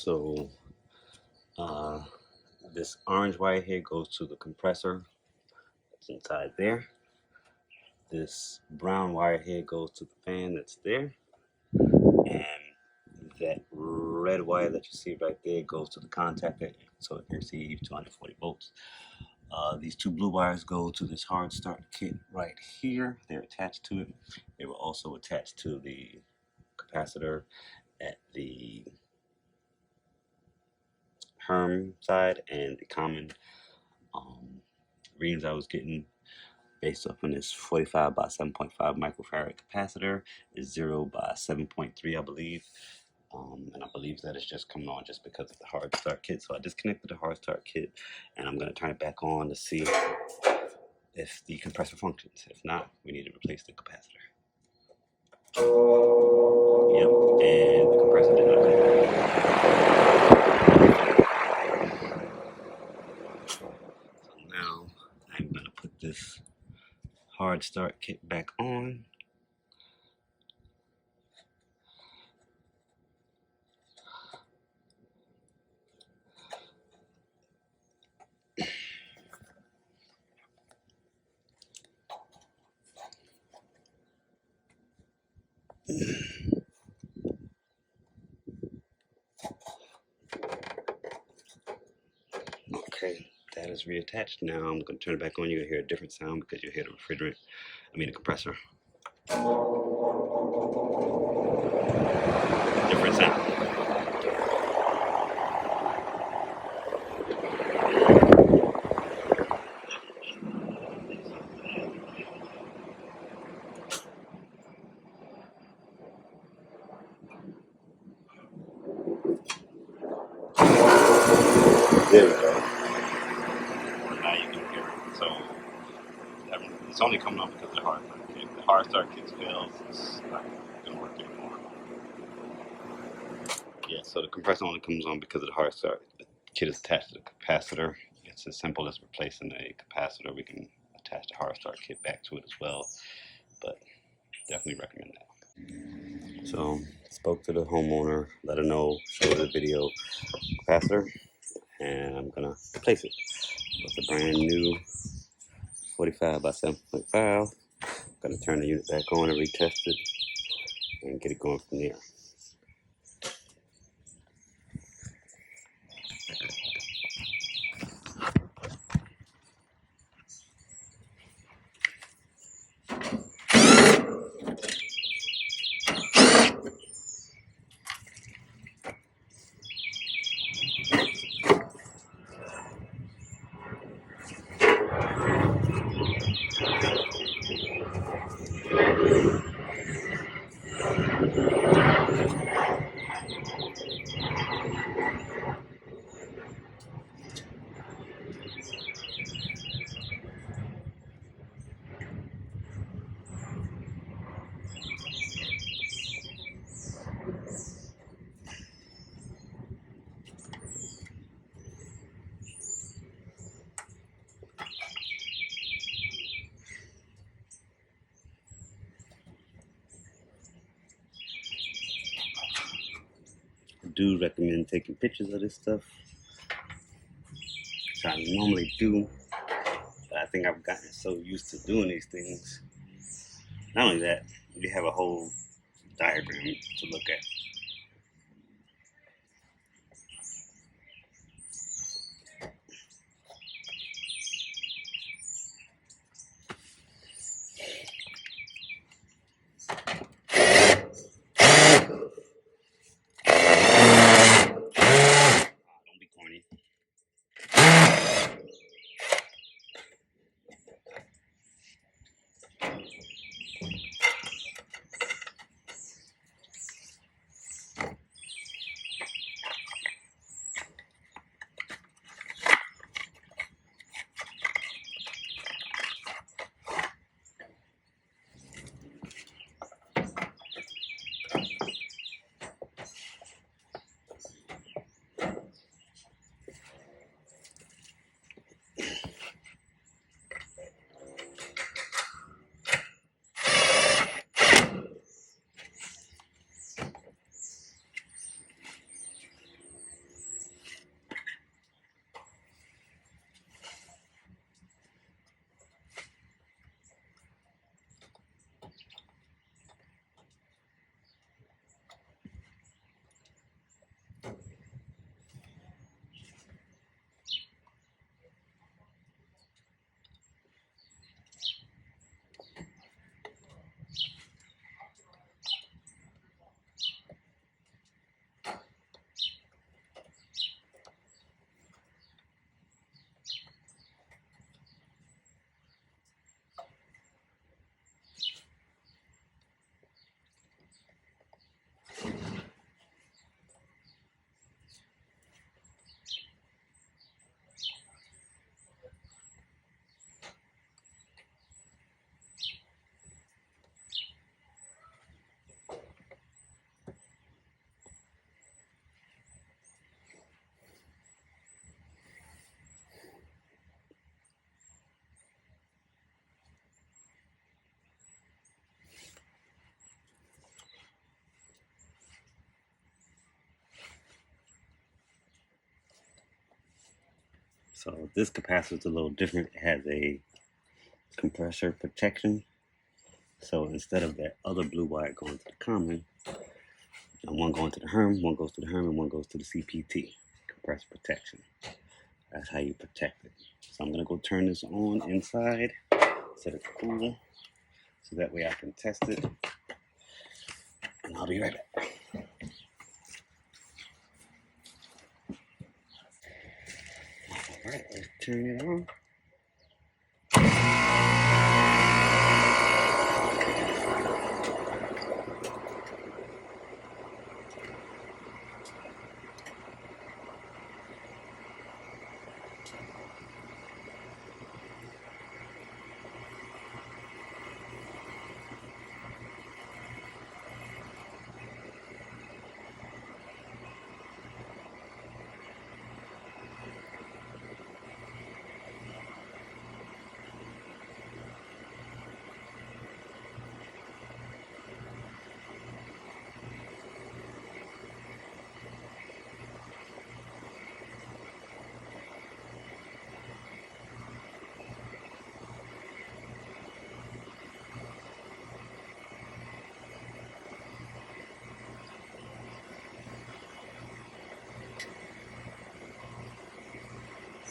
So this orange wire here goes to the compressor that's inside there. This brown wire here goes to the fan that's there. And that red wire that you see right there goes to the contactor, so it can receive 240 volts. These two blue wires go to this hard start kit right here. They're attached to it. They were also attached to the capacitor at the Herm side, and the common readings I was getting based off on this 45 by 7.5 microfarad capacitor is 0 by 7.3, I believe. And I believe that it's just coming on just because of the hard start kit. So I disconnected the hard start kit, and I'm going to turn it back on to see if the compressor functions. If not, we need to replace the capacitor. Yep, and the compressor did not come on. So now I'm going to put this hard start kit back on. Okay, that is reattached. Now I'm going to turn it back on. You're going to hear a different sound because you'll hear the the compressor. Different sound. There we go. Now you can hear it. So it's only coming on because of the hard start kit. If the hard start kit fails, it's not going to work anymore. Yeah, so the compressor only comes on because of the hard start. The kit is attached to the capacitor. It's as simple as replacing a capacitor. We can attach the hard start kit back to it as well, but definitely recommend that. So spoke to the homeowner, let her know, showed her the video capacitor, and I'm gonna replace it with a brand new 45 by 7.5. Gonna turn the unit back on and retest it and get it going from there. I do recommend taking pictures of this stuff, which I normally do, but I think I've gotten so used to doing these things. Not only that, we have a whole diagram to look at. Don't be corny. So this capacitor is a little different. It has a compressor protection. So instead of that other blue wire going to the common, one going to the Herm, one goes to the Herm, and one goes to the CPT, compressor protection. That's how you protect it. So I'm gonna go turn this on inside, set it to cool, so that way I can test it. And I'll be right back. All right, let's turn it on.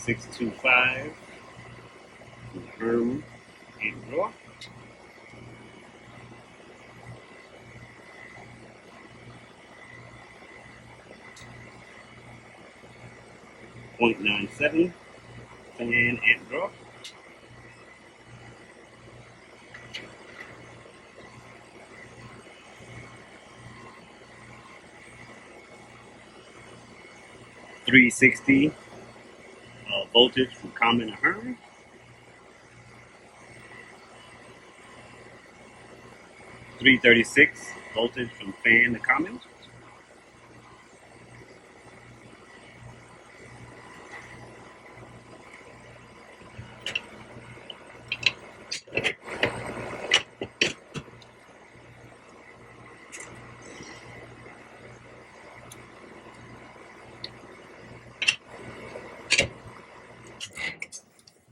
.625 Herm and draw. .97 fan and draw. 360 voltage from common to Herm. 336 voltage from fan to common.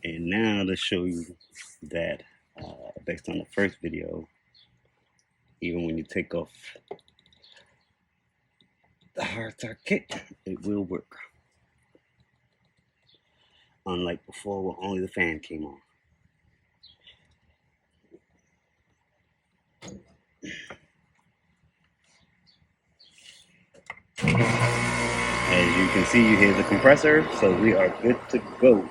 And now to show you that based on the first video, even when you take off the hard start kit, it will work. Unlike before where only the fan came on. As you can see, you hear the compressor, so we are good to go.